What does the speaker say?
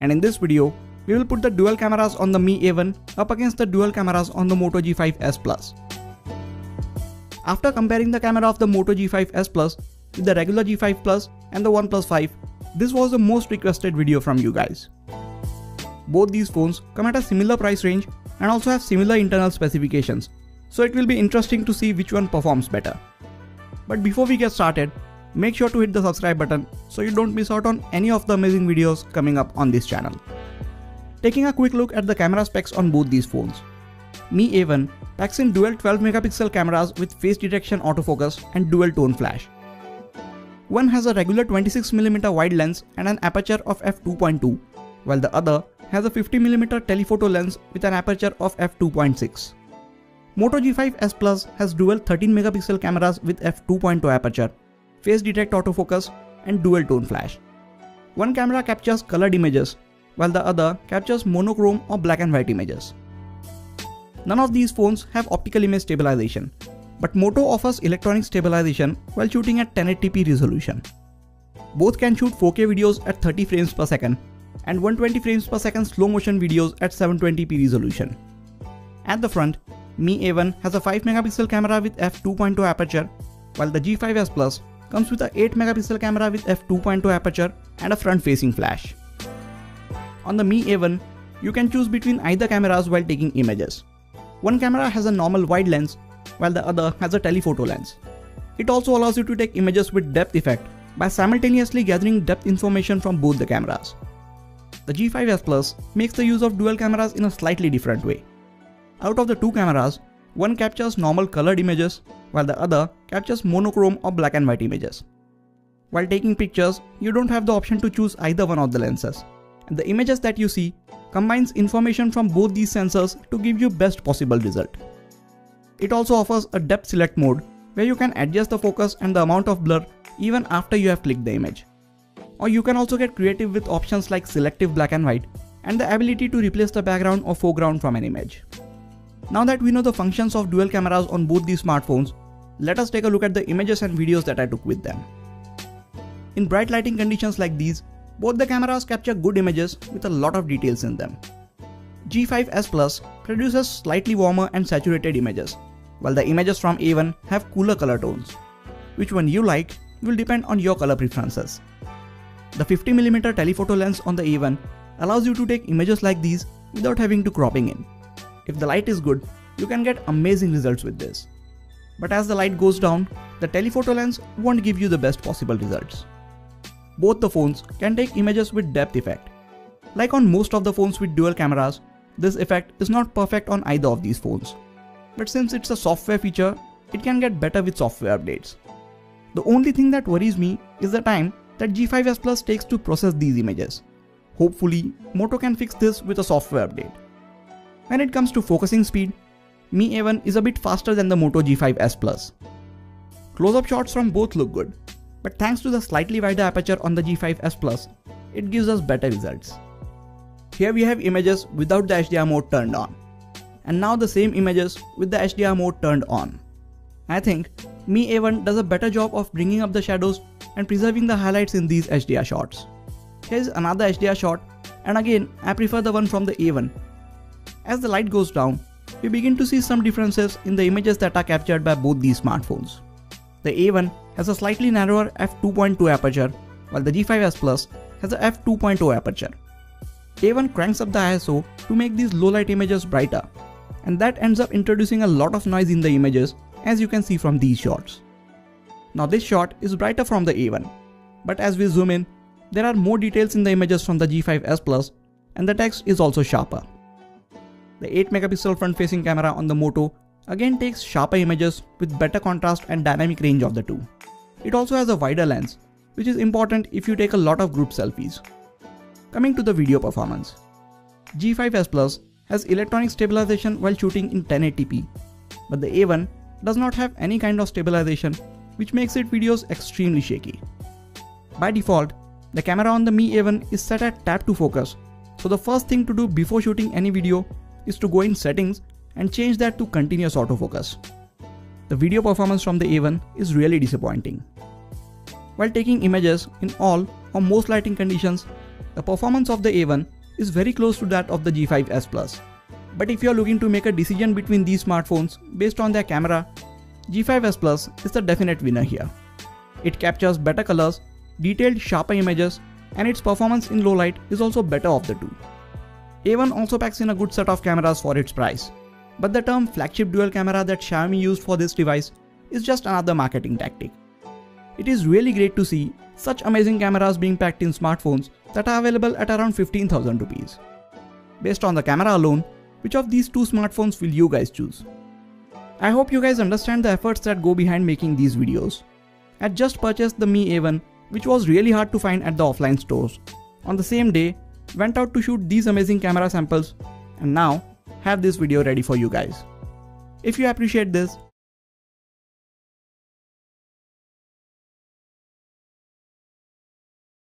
and in this video, we will put the dual cameras on the Mi A1 up against the dual cameras on the Moto G5s Plus. After comparing the camera of the Moto G5s Plus with the regular G5 Plus and the OnePlus 5, this was the most requested video from you guys. Both these phones come at a similar price range and also have similar internal specifications, so it will be interesting to see which one performs better. But before we get started, make sure to hit the subscribe button so you don't miss out on any of the amazing videos coming up on this channel. Taking a quick look at the camera specs on both these phones. Mi A1 packs in dual 12 megapixel cameras with face detection autofocus and dual tone flash. One has a regular 26mm wide lens and an aperture of f2.2, while the other has a 50mm telephoto lens with an aperture of f2.6. Moto G5s Plus has dual 13 megapixel cameras with f2.2 aperture, face detect autofocus and dual tone flash. One camera captures colored images, while the other captures monochrome or black and white images. None of these phones have optical image stabilization, but Moto offers electronic stabilization while shooting at 1080p resolution. Both can shoot 4K videos at 30 frames per second and 120 frames per second slow motion videos at 720p resolution. At the front, Mi A1 has a 5 megapixel camera with f2.2 aperture, while the G5s Plus comes with a 8 megapixel camera with f2.2 aperture and a front facing flash. On the Mi A1, you can choose between either cameras while taking images. One camera has a normal wide lens, while the other has a telephoto lens. It also allows you to take images with depth effect by simultaneously gathering depth information from both the cameras. The G5s Plus makes the use of dual cameras in a slightly different way. Out of the two cameras, one captures normal colored images, while the other captures monochrome or black and white images. While taking pictures, you don't have the option to choose either one of the lenses, and the images that you see combines information from both these sensors to give you best possible result. It also offers a depth select mode where you can adjust the focus and the amount of blur even after you have clicked the image. Or you can also get creative with options like selective black and white and the ability to replace the background or foreground from an image. Now that we know the functions of dual cameras on both these smartphones, let us take a look at the images and videos that I took with them. In bright lighting conditions like these, both the cameras capture good images with a lot of details in them. G5s Plus produces slightly warmer and saturated images, while the images from A1 have cooler color tones. Which one you like will depend on your color preferences. The 50mm telephoto lens on the A1 allows you to take images like these without having to cropping in. If the light is good, you can get amazing results with this. But as the light goes down, the telephoto lens won't give you the best possible results. Both the phones can take images with depth effect. Like on most of the phones with dual cameras, this effect is not perfect on either of these phones. But since it's a software feature, it can get better with software updates. The only thing that worries me is the time that G5s Plus takes to process these images. Hopefully, Moto can fix this with a software update. When it comes to focusing speed, Mi A1 is a bit faster than the Moto G5s Plus. Close-up shots from both look good, but thanks to the slightly wider aperture on the G5s Plus, it gives us better results. Here we have images without the HDR mode turned on, and now the same images with the HDR mode turned on. I think Mi A1 does a better job of bringing up the shadows and preserving the highlights in these HDR shots. Here's another HDR shot, and again I prefer the one from the A1. As the light goes down, we begin to see some differences in the images that are captured by both these smartphones. The A1 has a slightly narrower f2.2 aperture, while the G5s Plus has a f2.0 aperture. A1 cranks up the ISO to make these low light images brighter, and that ends up introducing a lot of noise in the images, as you can see from these shots. Now this shot is brighter from the A1, but as we zoom in, there are more details in the images from the G5s Plus, and the text is also sharper. The 8 megapixel front facing camera on the Moto again takes sharper images with better contrast and dynamic range of the two. It also has a wider lens, which is important if you take a lot of group selfies. Coming to the video performance. G5s Plus has electronic stabilization while shooting in 1080p, but the A1 does not have any kind of stabilization, which makes its videos extremely shaky. By default, the camera on the Mi A1 is set at tap to focus, so the first thing to do before shooting any video is to go in settings and change that to continuous autofocus. The video performance from the A1 is really disappointing. While taking images in all or most lighting conditions, the performance of the A1 is very close to that of the G5s Plus. But if you are looking to make a decision between these smartphones based on their camera, G5s Plus is the definite winner here. It captures better colors, detailed sharper images, and its performance in low light is also better of the two. A1 also packs in a good set of cameras for its price. But the term flagship dual camera that Xiaomi used for this device is just another marketing tactic. It is really great to see such amazing cameras being packed in smartphones that are available at around 15,000 rupees. Based on the camera alone, which of these two smartphones will you guys choose? I hope you guys understand the efforts that go behind making these videos. I just purchased the Mi A1, which was really hard to find at the offline stores. On the same day, went out to shoot these amazing camera samples, and now have this video ready for you guys. If you appreciate this,